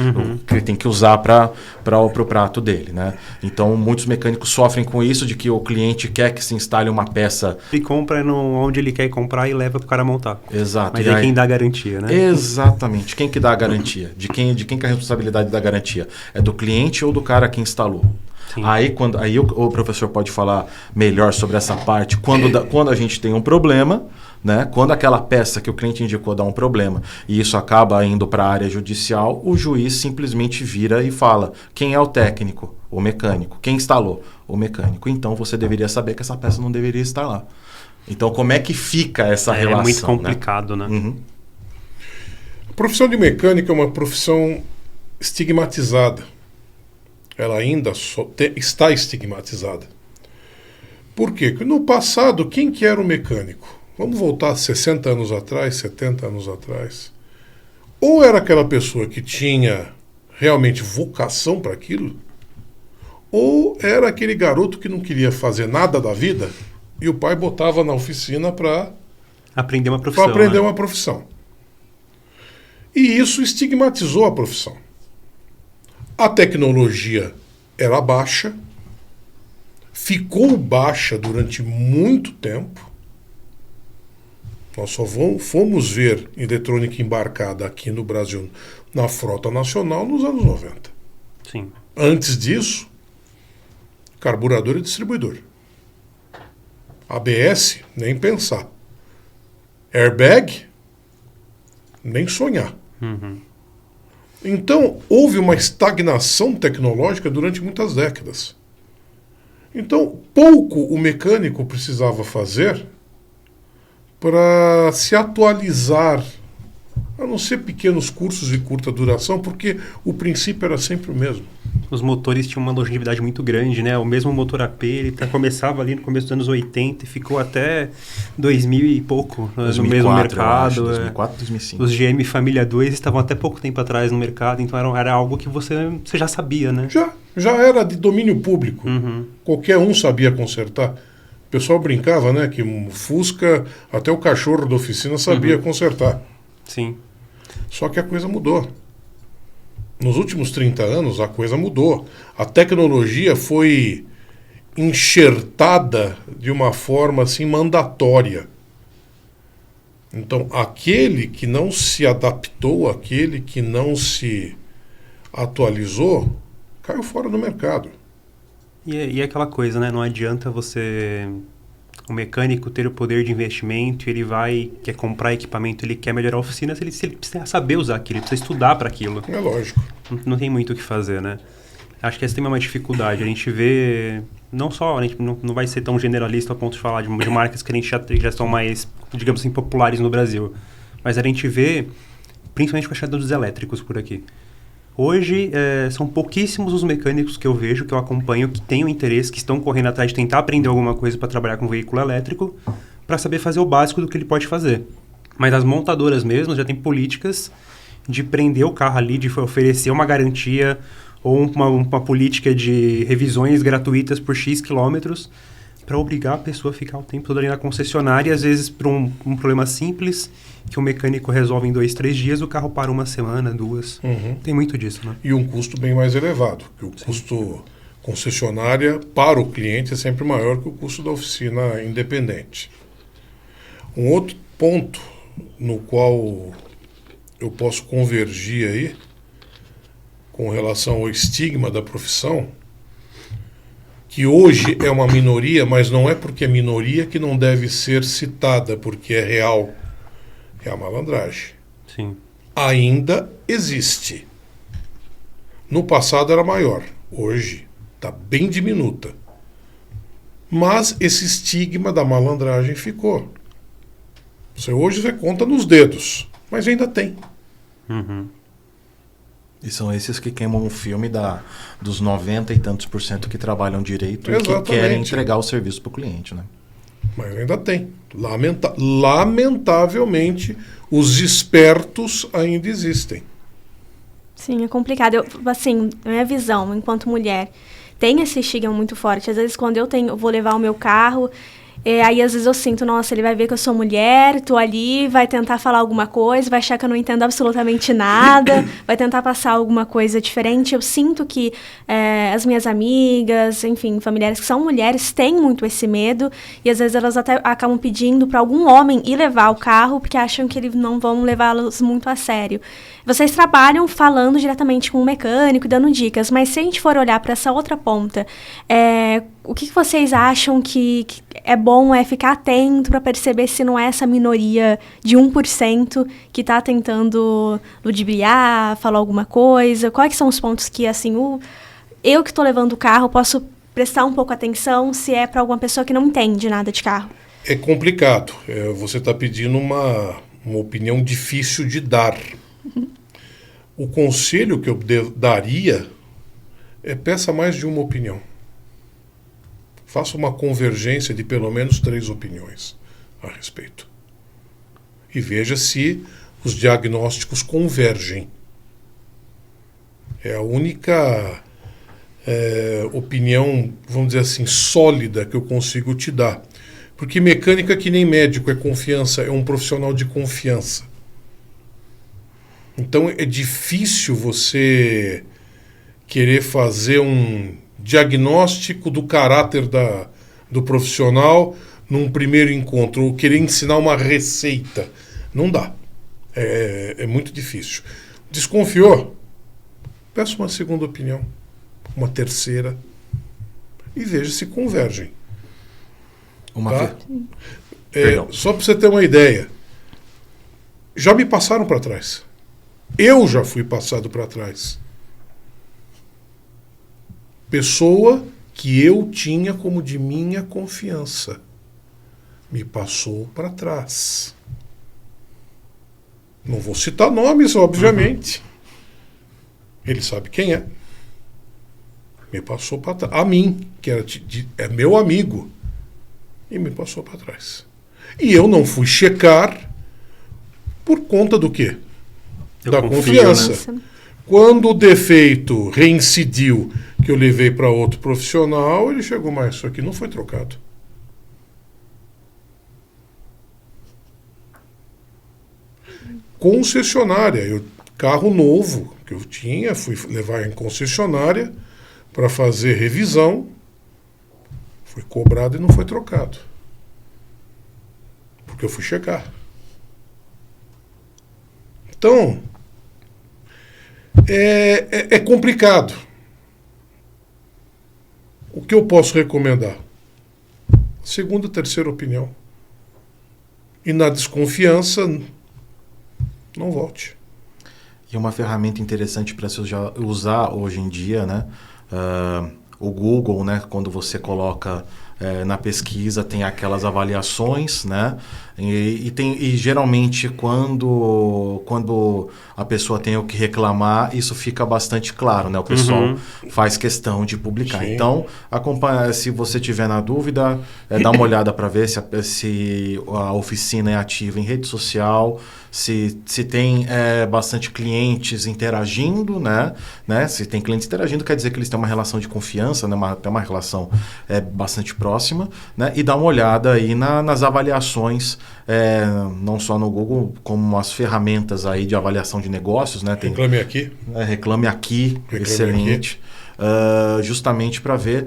[SPEAKER 3] que ele tem que usar para o prato dele, né? Então, muitos mecânicos sofrem com isso, de que o cliente quer que se instale uma peça...
[SPEAKER 1] E compra onde ele quer comprar e leva para o cara montar.
[SPEAKER 3] Exato.
[SPEAKER 1] Mas é quem dá a garantia, né?
[SPEAKER 3] Exatamente. Quem que dá a garantia? De quem que é a responsabilidade da garantia? É do cliente ou do cara que instalou? Sim. Aí o professor pode falar melhor sobre essa parte quando a gente tem um problema, né? Quando aquela peça que o cliente indicou dá um problema e isso acaba indo para a área judicial, o juiz simplesmente vira e fala: quem é o técnico? O mecânico. Quem instalou? O mecânico. Então você deveria saber que essa peça não deveria estar lá. Então, como é que fica essa relação? É
[SPEAKER 1] muito complicado, né?
[SPEAKER 2] A profissão de mecânico é uma profissão estigmatizada. Ela ainda está estigmatizada. Por quê? Porque no passado, quem que era o mecânico? Vamos voltar 60 anos atrás, 70 anos atrás. Ou era aquela pessoa que tinha realmente vocação para aquilo, ou era aquele garoto que não queria fazer nada da vida e o pai botava na oficina para
[SPEAKER 1] aprender uma profissão.
[SPEAKER 2] Uma profissão. E isso estigmatizou a profissão. A tecnologia era baixa, ficou baixa durante muito tempo. Nós só fomos ver eletrônica embarcada aqui no Brasil na frota nacional nos anos 90.
[SPEAKER 1] Sim.
[SPEAKER 2] Antes disso, carburador e distribuidor. ABS, nem pensar. Airbag, nem sonhar. Então, houve uma estagnação tecnológica durante muitas décadas. Então, pouco o mecânico precisava fazer para se atualizar, a não ser pequenos cursos de curta duração, porque o princípio era sempre o mesmo.
[SPEAKER 1] Os motores tinham uma longevidade muito grande, né? O mesmo motor AP, ele começava ali no começo dos anos 80 e ficou até 2000 e pouco
[SPEAKER 3] 2004,
[SPEAKER 1] no mesmo mercado.
[SPEAKER 3] 2004, 2005.
[SPEAKER 1] Os GM Família 2 estavam até pouco tempo atrás no mercado, então era algo que você já sabia, né?
[SPEAKER 2] Já era de domínio público. Qualquer um sabia consertar. O pessoal brincava, né? Que um Fusca, até o cachorro da oficina sabia consertar.
[SPEAKER 1] Sim.
[SPEAKER 2] Só que a coisa mudou. Nos últimos 30 anos, a coisa mudou. A tecnologia foi enxertada de uma forma assim mandatória. Então, aquele que não se adaptou, aquele que não se atualizou, caiu fora do mercado.
[SPEAKER 1] E é aquela coisa, né? Não adianta o mecânico ter o poder de investimento, ele quer comprar equipamento, ele quer melhorar a oficina, se ele precisa saber usar aquilo, ele precisa estudar para aquilo.
[SPEAKER 2] É lógico.
[SPEAKER 1] Não tem muito o que fazer, né? Acho que essa tem uma dificuldade. A gente vê, não só, a gente não vai ser tão generalista ao ponto de falar de marcas que a gente já são mais, digamos assim, populares no Brasil. Mas a gente vê, principalmente com a chegada dos elétricos por aqui. Hoje, são pouquíssimos os mecânicos que eu vejo, que eu acompanho, que têm o interesse, que estão correndo atrás de tentar aprender alguma coisa para trabalhar com veículo elétrico, para saber fazer o básico do que ele pode fazer. Mas as montadoras mesmo já têm políticas de prender o carro ali, de oferecer uma garantia ou uma política de revisões gratuitas por X quilômetros para obrigar a pessoa a ficar o tempo todo ali na concessionária, e às vezes por um problema simples que o mecânico resolve em 2, 3 dias, o carro para 1 semana, 2. Tem muito disso, né?
[SPEAKER 2] E um custo bem mais elevado, que o custo concessionária para o cliente é sempre maior que o custo da oficina independente. Um outro ponto no qual eu posso convergir aí com relação ao estigma da profissão, que hoje é uma minoria, mas não é porque é minoria que não deve ser citada, porque é real. É a malandragem.
[SPEAKER 1] Sim.
[SPEAKER 2] Ainda existe. No passado era maior, hoje está bem diminuta. Mas esse estigma da malandragem ficou. Hoje você conta nos dedos, mas ainda tem.
[SPEAKER 1] Uhum.
[SPEAKER 3] E são esses que queimam o filme dos 90 e tantos % que trabalham direito
[SPEAKER 2] Exatamente.
[SPEAKER 3] e que querem entregar o serviço para o cliente, né?
[SPEAKER 2] Mas ainda tem. Lamentavelmente, os espertos ainda existem.
[SPEAKER 4] Sim, é complicado. Assim, minha visão, enquanto mulher, tem esse estigma muito forte. Às vezes, quando eu vou levar o meu carro, aí às vezes eu sinto, nossa, ele vai ver que eu sou mulher, tô ali, vai tentar falar alguma coisa, vai achar que eu não entendo absolutamente nada, vai tentar passar alguma coisa diferente. Eu sinto que as minhas amigas, enfim, familiares que são mulheres, têm muito esse medo, e às vezes elas até acabam pedindo para algum homem ir levar o carro, porque acham que eles não vão levá-los muito a sério. Vocês trabalham falando diretamente com o mecânico e dando dicas, mas se a gente for olhar para essa outra ponta, o que vocês acham que é bom ficar atento para perceber se não é essa minoria de 1% que está tentando ludibriar, falar alguma coisa? Quais são os pontos que, assim, eu que estou levando o carro posso prestar um pouco atenção se é para alguma pessoa que não entende nada de carro?
[SPEAKER 2] É complicado. Você está pedindo uma opinião difícil de dar. O conselho que eu daria é peça mais de uma opinião. Faça uma convergência de pelo menos 3 opiniões a respeito. E veja se os diagnósticos convergem. É a única opinião, vamos dizer assim, sólida que eu consigo te dar. Porque mecânica, que nem médico, é confiança, é um profissional de confiança. Então é difícil você querer fazer um diagnóstico do caráter do profissional num primeiro encontro, ou querer ensinar uma receita. Não dá. É muito difícil. Desconfiou? Peça uma segunda opinião, uma terceira, e veja se convergem. Tá? Só para você ter uma ideia, já me passaram para trás. Eu já fui passado para trás. Pessoa que eu tinha como de minha confiança me passou para trás. Não vou citar nomes, obviamente. Ele sabe quem é. Me passou para trás. A mim, que é meu amigo. E me passou para trás. E eu não fui checar por conta do quê? Da confiança. Né? Quando o defeito reincidiu, que eu levei para outro profissional, ele chegou, mas isso aqui não foi trocado. Concessionária, carro novo que eu tinha, fui levar em concessionária para fazer revisão, foi cobrado e não foi trocado. Porque eu fui checar. Então, é complicado. O que eu posso recomendar? Segunda, terceira opinião. E na desconfiança, não volte.
[SPEAKER 3] E uma ferramenta interessante para se usar hoje em dia, né? O Google, né? Quando você coloca na pesquisa, tem aquelas avaliações, né? E geralmente quando a pessoa tem o que reclamar, isso fica bastante claro, né? O pessoal faz questão de publicar. Sim. Então, se você tiver na dúvida, dá uma olhada para ver se a oficina é ativa em rede social, se tem bastante clientes interagindo, né? Se tem clientes interagindo, quer dizer que eles têm uma relação de confiança, né? Tem uma relação bastante próxima, né? E dá uma olhada aí nas avaliações, não só no Google, como as ferramentas aí de avaliação de negócios, né?
[SPEAKER 2] Reclame Aqui.
[SPEAKER 3] Reclame Aqui, excelente. Justamente para ver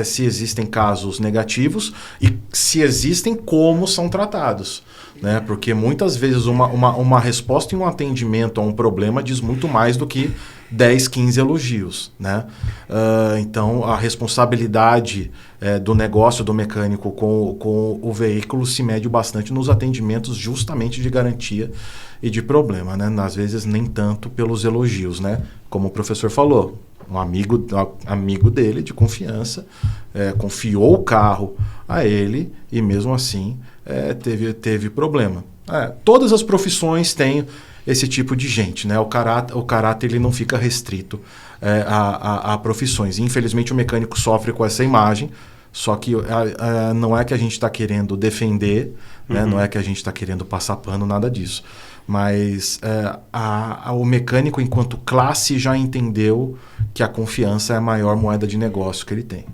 [SPEAKER 3] se existem casos negativos e se existem, como são tratados. né? Porque muitas vezes uma resposta e um atendimento a um problema diz muito mais do que 10, 15 elogios, né? Então, a responsabilidade do negócio do mecânico com o veículo se mede bastante nos atendimentos justamente de garantia e de problema, né? Às vezes nem tanto pelos elogios, né? Como o professor falou, um amigo dele de confiança confiou o carro a ele e mesmo assim teve problema. Todas as profissões têm esse tipo de gente, né? O caráter ele não fica restrito a profissões. Infelizmente o mecânico sofre com essa imagem, só que não é que a gente está querendo defender, né? Não é que a gente está querendo passar pano, nada disso. Mas o mecânico, enquanto classe, já entendeu que a confiança é a maior moeda de negócio que ele tem.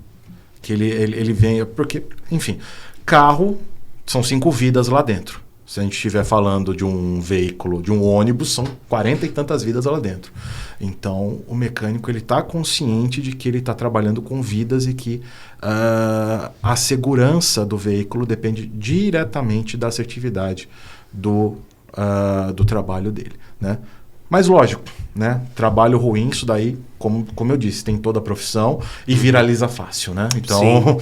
[SPEAKER 3] Que ele vem... Porque, enfim, carro são 5 vidas lá dentro. Se a gente estiver falando de um veículo, de um ônibus, são 40 e tantas vidas lá dentro. Então, o mecânico está consciente de que ele está trabalhando com vidas e que a segurança do veículo depende diretamente da assertividade do trabalho dele, né? Mas lógico, né? Trabalho ruim, isso daí, como eu disse, tem toda a profissão e viraliza fácil, né? Então,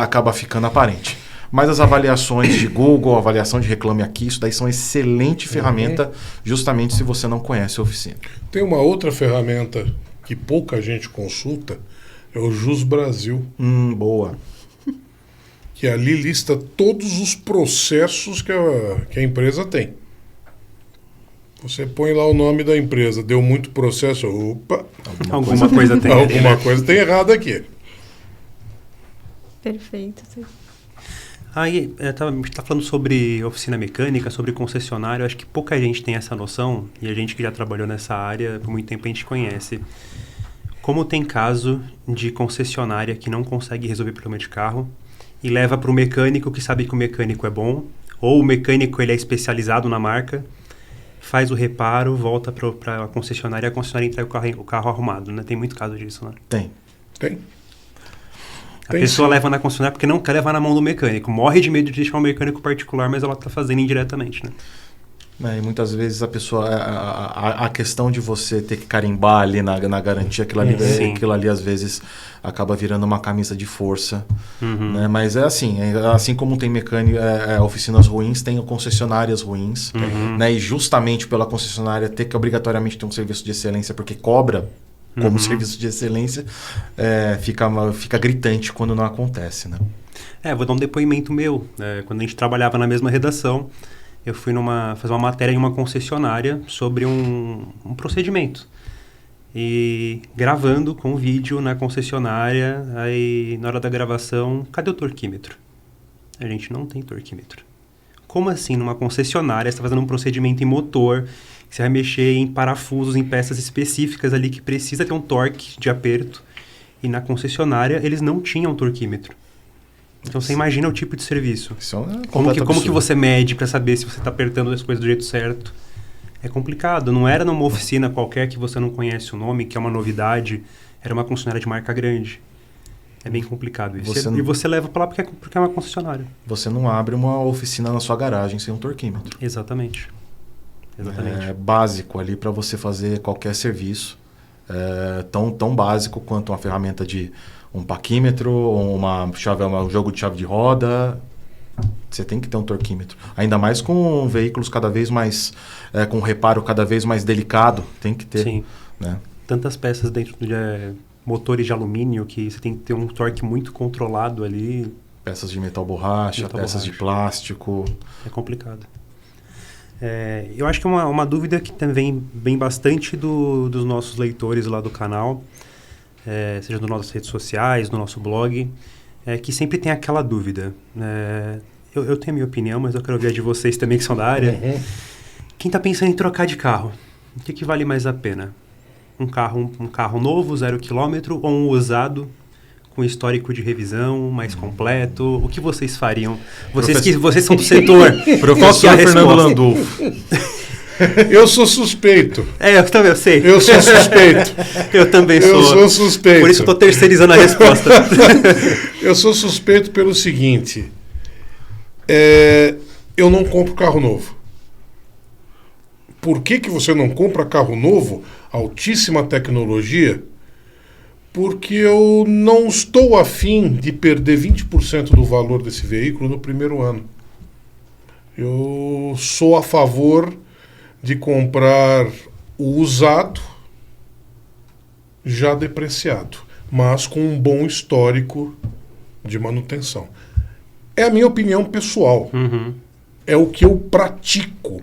[SPEAKER 3] acaba ficando aparente. Mas as avaliações de Google, avaliação de Reclame Aqui, isso daí são excelente ferramenta, justamente se você não conhece a oficina.
[SPEAKER 2] Tem uma outra ferramenta que pouca gente consulta, é o Jus Brasil.
[SPEAKER 3] Boa.
[SPEAKER 2] Que ali lista todos os processos que a empresa tem. Você põe lá o nome da empresa, deu muito processo, opa,
[SPEAKER 1] alguma coisa tem.
[SPEAKER 2] Alguma coisa tem errado aqui.
[SPEAKER 4] Perfeito, sim.
[SPEAKER 1] Aí, a gente está falando sobre oficina mecânica, sobre concessionário. Acho que pouca gente tem essa noção, e a gente que já trabalhou nessa área por muito tempo a gente conhece. Como tem caso de concessionária que não consegue resolver problema de carro e leva para o mecânico que sabe que o mecânico é bom, ou o mecânico ele é especializado na marca, faz o reparo, volta para a concessionária e a concessionária entrega o carro arrumado, né? Tem muito caso disso, né?
[SPEAKER 2] Tem.
[SPEAKER 1] A pessoa leva na concessionária porque não quer levar na mão do mecânico. Morre de medo de deixar um mecânico particular, mas ela está fazendo indiretamente, né?
[SPEAKER 3] E muitas vezes a pessoa... A questão de você ter que carimbar ali na garantia, aquilo ali às vezes acaba virando uma camisa de força. Né? Mas assim como tem oficinas ruins, tem oficinares ruins. Né? E justamente pela concessionária ter que obrigatoriamente ter um serviço de excelência, porque cobra como serviço de excelência, fica gritante quando não acontece, né?
[SPEAKER 1] Vou dar um depoimento meu. Quando a gente trabalhava na mesma redação, eu fui fazer uma matéria em uma concessionária sobre um procedimento. E gravando com vídeo na concessionária, aí na hora da gravação, cadê o torquímetro? A gente não tem torquímetro. Como assim, numa concessionária, você está fazendo um procedimento em motor, você vai mexer em parafusos, em peças específicas ali que precisa ter um torque de aperto. E na concessionária, eles não tinham torquímetro. Então, você imagina o tipo de serviço. Como que você mede para saber se você está apertando as coisas do jeito certo? É complicado. Não era numa oficina qualquer que você não conhece o nome, que é uma novidade. Era uma concessionária de marca grande. É bem complicado isso. E você leva para lá porque é uma concessionária.
[SPEAKER 3] Você não abre uma oficina na sua garagem sem um torquímetro.
[SPEAKER 1] Exatamente.
[SPEAKER 3] É básico ali para você fazer qualquer serviço. Tão básico quanto uma ferramenta de um paquímetro, um jogo de chave de roda. Você tem que ter um torquímetro. Ainda mais com veículos cada vez mais... com reparo cada vez mais delicado. Tem que ter.
[SPEAKER 1] Sim.
[SPEAKER 3] Né?
[SPEAKER 1] Tantas peças dentro de motores de alumínio que você tem que ter um torque muito controlado ali.
[SPEAKER 3] Peças de metal borracha, peças de plástico.
[SPEAKER 1] É complicado. Eu acho que uma dúvida que também vem bastante dos nossos leitores lá do canal, seja nas nossas redes sociais, no nosso blog, que sempre tem aquela dúvida. Eu tenho a minha opinião, mas eu quero ver a de vocês também que são da área. Quem está pensando em trocar de carro, o que vale mais a pena? Um carro novo, 0 km, ou um usado com histórico de revisão mais completo? O que vocês fariam? Vocês são do setor.
[SPEAKER 3] Professor Fernando Landulfo.
[SPEAKER 2] Eu sou suspeito.
[SPEAKER 1] Eu sei.
[SPEAKER 2] Eu sou suspeito.
[SPEAKER 1] Eu também sou.
[SPEAKER 2] Eu sou suspeito.
[SPEAKER 1] Por isso eu estou terceirizando a resposta.
[SPEAKER 2] Eu sou suspeito pelo seguinte. eu não compro carro novo. Por que você não compra carro novo, altíssima tecnologia? Porque eu não estou afim de perder 20% do valor desse veículo no primeiro ano. Eu sou a favor de comprar o usado, já depreciado, mas com um bom histórico de manutenção. É a minha opinião pessoal. É o que eu pratico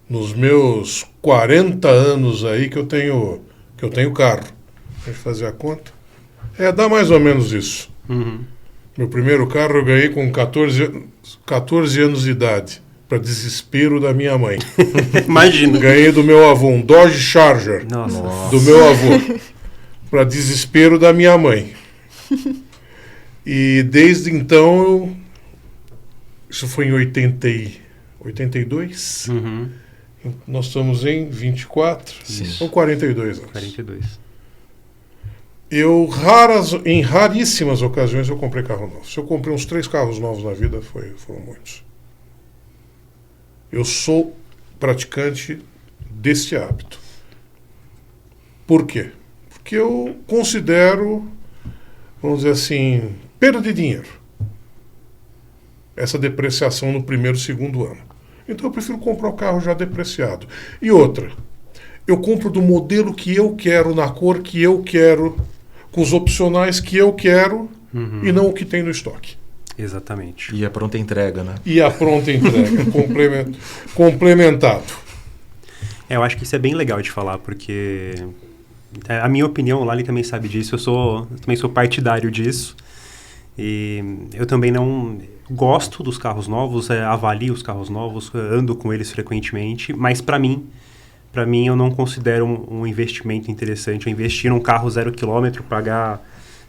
[SPEAKER 2] nos meus 40 anos aí que eu tenho carro. Deixa eu fazer a conta. Dá mais ou menos isso. Meu primeiro carro eu ganhei com 14 anos de idade, para desespero da minha mãe.
[SPEAKER 1] Imagina.
[SPEAKER 2] Ganhei do meu avô, um Dodge Charger.
[SPEAKER 1] Nossa.
[SPEAKER 2] Do meu avô, para desespero da minha mãe. E desde então, isso foi em 82. Nós estamos em 24, ou 42 anos.
[SPEAKER 1] 42.
[SPEAKER 2] Em raríssimas ocasiões, eu comprei carro novo. Se eu comprei uns 3 carros novos na vida, foram muitos. Eu sou praticante deste hábito. Por quê? Porque eu considero, vamos dizer assim, perda de dinheiro. Essa depreciação no primeiro e segundo ano. Então eu prefiro comprar o carro já depreciado. E outra, eu compro do modelo que eu quero, na cor que eu quero, com os opcionais que eu quero, e não o que tem no estoque.
[SPEAKER 1] Exatamente.
[SPEAKER 3] E a pronta entrega, né?
[SPEAKER 2] E a pronta entrega, complementado.
[SPEAKER 1] Eu acho que isso é bem legal de falar, porque a minha opinião, o Lali também sabe disso, eu também sou partidário disso. E eu também não gosto dos carros novos, avalio os carros novos, ando com eles frequentemente, mas para mim eu não considero um investimento interessante. Eu investir num carro 0 km, pagar,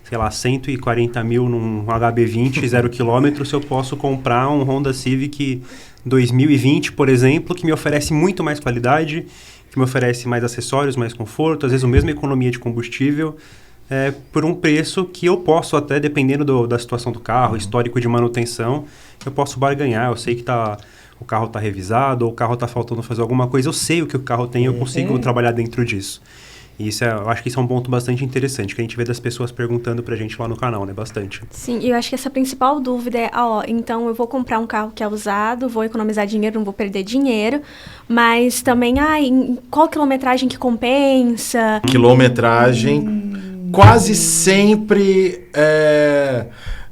[SPEAKER 1] sei lá, 140 mil num HB20 0 km, se eu posso comprar um Honda Civic 2020, por exemplo, que me oferece muito mais qualidade, que me oferece mais acessórios, mais conforto, às vezes a mesma economia de combustível, por um preço que eu posso até, dependendo da situação do carro, histórico de manutenção, eu posso barganhar. Eu sei que o carro está revisado, ou o carro está faltando fazer alguma coisa, eu sei o que o carro tem, eu consigo trabalhar dentro disso. E eu acho que isso é um ponto bastante interessante, que a gente vê das pessoas perguntando pra gente lá no canal, né? Bastante.
[SPEAKER 4] Sim, e eu acho que essa principal dúvida é, então eu vou comprar um carro que é usado, vou economizar dinheiro, não vou perder dinheiro, mas também, qual quilometragem que compensa?
[SPEAKER 3] Quilometragem quase sempre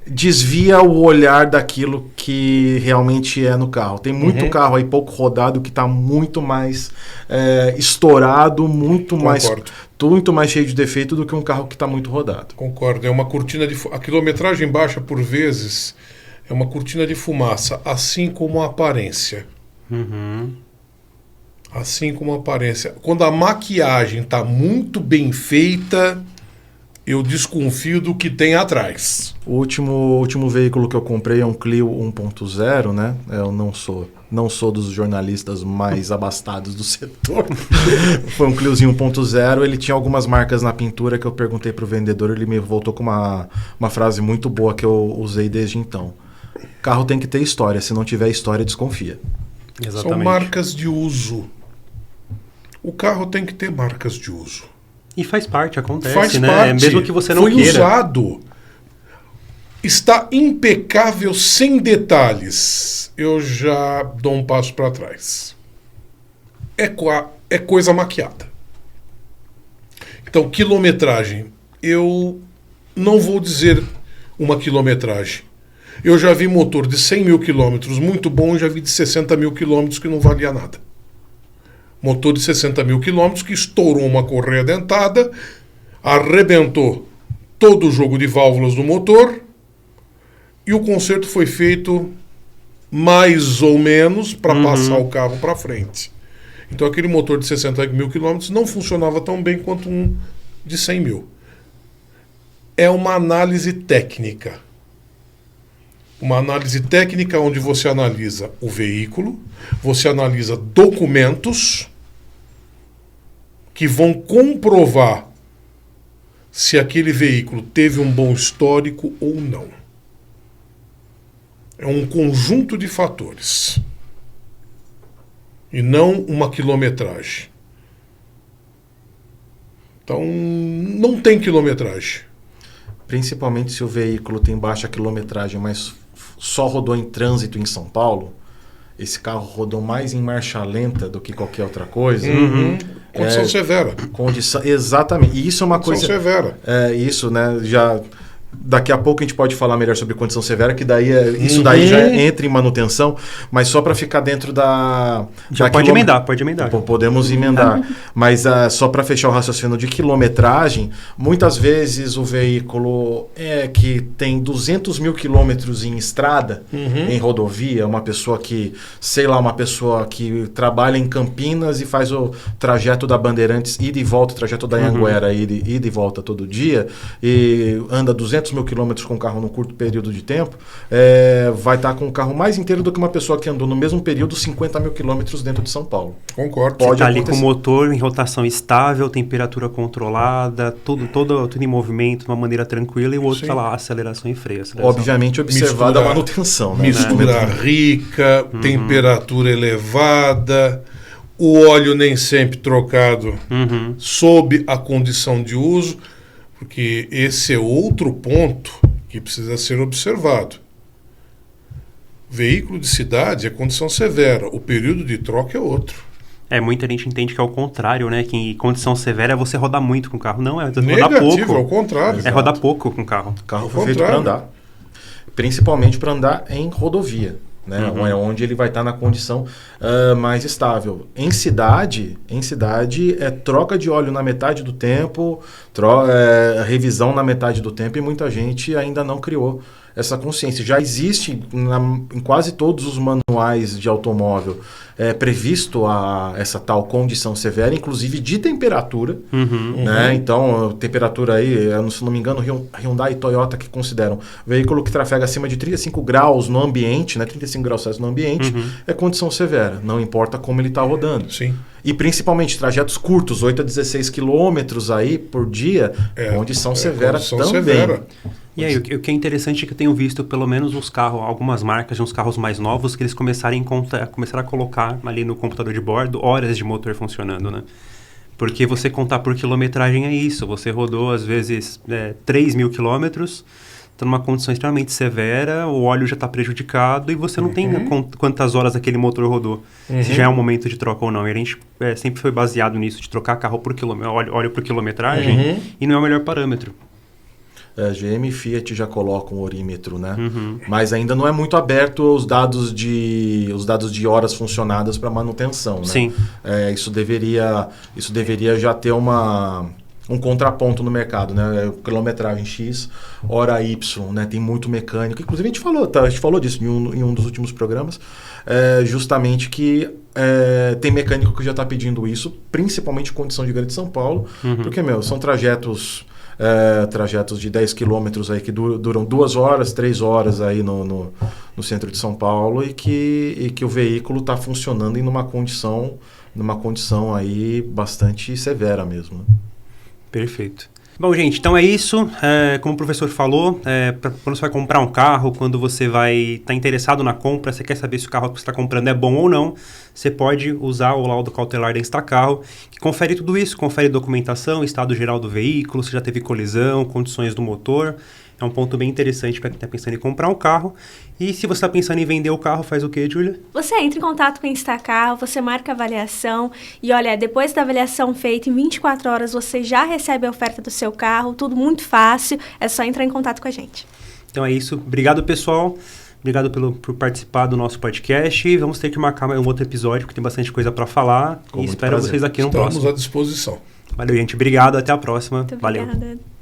[SPEAKER 3] desvia o olhar daquilo que realmente é no carro. Tem muito carro aí pouco rodado que está muito mais estourado, muito mais cheio de defeito do que um carro que está muito rodado.
[SPEAKER 2] Concordo. É uma cortina a quilometragem baixa, por vezes, é uma cortina de fumaça, assim como a aparência. Assim como a aparência. Quando a maquiagem está muito bem feita, eu desconfio do que tem atrás.
[SPEAKER 3] O último veículo que eu comprei é um Clio 1.0, né? Eu não sou dos jornalistas mais abastados do setor. Foi um Cliozinho 1.0, ele tinha algumas marcas na pintura que eu perguntei para o vendedor, ele me voltou com uma frase muito boa que eu usei desde então. Carro tem que ter história, se não tiver história, desconfia.
[SPEAKER 1] Exatamente.
[SPEAKER 2] São marcas de uso. O carro tem que ter marcas de uso.
[SPEAKER 1] E faz parte, acontece,
[SPEAKER 2] faz
[SPEAKER 1] né?
[SPEAKER 2] parte.
[SPEAKER 1] Mesmo que você não
[SPEAKER 2] Foi
[SPEAKER 1] queira.
[SPEAKER 2] usado. Está impecável, sem detalhes. Eu já dou um passo para trás. É coisa maquiada. Então, quilometragem. Eu não vou dizer uma quilometragem. Eu já vi motor de 100 mil quilômetros muito bom e já vi de 60 mil quilômetros que não valia nada. Motor de 60 mil quilômetros que estourou uma correia dentada, arrebentou todo o jogo de válvulas do motor e o conserto foi feito mais ou menos para passar o carro para frente. Então aquele motor de 60 mil quilômetros não funcionava tão bem quanto um de 100 mil. É uma análise técnica. Uma análise técnica onde você analisa o veículo, você analisa documentos que vão comprovar se aquele veículo teve um bom histórico ou não. é um conjunto de fatores e não uma quilometragem. Então, não tem quilometragem.
[SPEAKER 3] Principalmente se o veículo tem baixa quilometragem, mas só rodou em trânsito em São Paulo, esse carro rodou mais em marcha lenta do que qualquer outra coisa.
[SPEAKER 2] Condição severa.
[SPEAKER 3] Exatamente. E isso é uma
[SPEAKER 2] Condição
[SPEAKER 3] coisa...
[SPEAKER 2] severa.
[SPEAKER 3] Isso, né? Já... Daqui a pouco a gente pode falar melhor sobre condição severa, que daí isso daí já entra em manutenção, mas só para ficar dentro da...
[SPEAKER 1] Já pode emendar, pode emendar.
[SPEAKER 3] Podemos emendar. Mas só para fechar o raciocínio de quilometragem, muitas vezes o veículo que tem 200 mil quilômetros em estrada, em rodovia, uma pessoa que trabalha em Campinas e faz o trajeto da Bandeirantes ida e volta, o trajeto da Anhanguera ida e volta todo dia, e anda 200 mil quilômetros com o carro num curto período de tempo, vai estar com o carro mais inteiro do que uma pessoa que andou no mesmo período 50 mil quilômetros dentro de São Paulo.
[SPEAKER 2] Concordo.
[SPEAKER 1] Pode estar ali com o motor em rotação estável, temperatura controlada, tudo em movimento, de uma maneira tranquila, e o outro está lá, aceleração e freio.
[SPEAKER 3] Obviamente observada a manutenção. Né?
[SPEAKER 2] Mistura rica, temperatura elevada, o óleo nem sempre trocado sob a condição de uso, porque esse é outro ponto que precisa ser observado. Veículo de cidade é condição severa, o período de troca é outro.
[SPEAKER 1] Muita gente entende que é o contrário, né? Que em condição severa é você rodar muito com o carro. Não, é rodar
[SPEAKER 2] negativo,
[SPEAKER 1] pouco.
[SPEAKER 2] ao contrário.
[SPEAKER 1] É rodar pouco com o carro.
[SPEAKER 3] O carro foi feito para andar. Principalmente para andar em rodovia. Né? É onde ele vai estar na condição mais estável. Em cidade é troca de óleo na metade do tempo, revisão na metade do tempo, e muita gente ainda não criou essa consciência. Já existe em quase todos os manuais de automóvel previsto essa tal condição severa, inclusive de temperatura. Né? Então, temperatura aí, se não me engano, Hyundai e Toyota que consideram veículo que trafega acima de 35 graus no ambiente, né? 35 graus Celsius no ambiente, é condição severa. Não importa como ele está rodando.
[SPEAKER 2] Sim.
[SPEAKER 3] E principalmente trajetos curtos, 8 a 16 quilômetros aí por dia, condição severa também. Severa.
[SPEAKER 1] E aí, o que é interessante é que eu tenho visto, pelo menos uns carros, algumas marcas de uns carros mais novos, que eles começaram a colocar ali no computador de bordo horas de motor funcionando, né? Porque você contar por quilometragem é isso. Você rodou, às vezes, 3 mil quilômetros, está numa condição extremamente severa, o óleo já está prejudicado e você não tem quantas horas aquele motor rodou, se já é um momento de troca ou não. E a gente sempre foi baseado nisso, de trocar carro por óleo por quilometragem, e não é o melhor parâmetro.
[SPEAKER 3] GM e Fiat já colocam um orímetro, né? Mas ainda não é muito aberto os dados de horas funcionadas para manutenção, né?
[SPEAKER 1] Sim.
[SPEAKER 3] Isso deveria já ter um contraponto no mercado, né? Quilometragem X, hora Y, né? Tem muito mecânico. Inclusive a gente falou disso em um dos últimos programas, justamente que tem mecânico que já está pedindo isso, principalmente em condição de Grande São Paulo, porque, são trajetos de 10 quilômetros aí que duram 2 horas, 3 horas aí no centro de São Paulo, e que o veículo está funcionando numa condição aí bastante severa mesmo, né?
[SPEAKER 1] Perfeito. Bom, gente, então é isso. Como o professor falou, quando você vai comprar um carro, quando você vai estar interessado na compra, você quer saber se o carro que você está comprando é bom ou não, você pode usar o laudo cautelar da Instacarro, que confere tudo isso, confere documentação, estado geral do veículo, se já teve colisão, condições do motor. É um ponto bem interessante para quem está pensando em comprar um carro. E se você está pensando em vender o carro, faz o quê, Júlia?
[SPEAKER 4] Você entra em contato com a Instacarro, você marca a avaliação e olha, depois da avaliação feita, em 24 horas você já recebe a oferta do seu carro, tudo muito fácil, é só entrar em contato com a gente.
[SPEAKER 1] Então é isso. Obrigado, pessoal. Obrigado por participar do nosso podcast. Vamos ter que marcar um outro episódio, porque tem bastante coisa para falar. E espero vocês aqui no próximo.
[SPEAKER 2] Estamos à disposição.
[SPEAKER 1] Valeu, gente. Obrigado. Até a próxima.
[SPEAKER 4] Muito
[SPEAKER 1] Valeu.
[SPEAKER 4] Obrigada.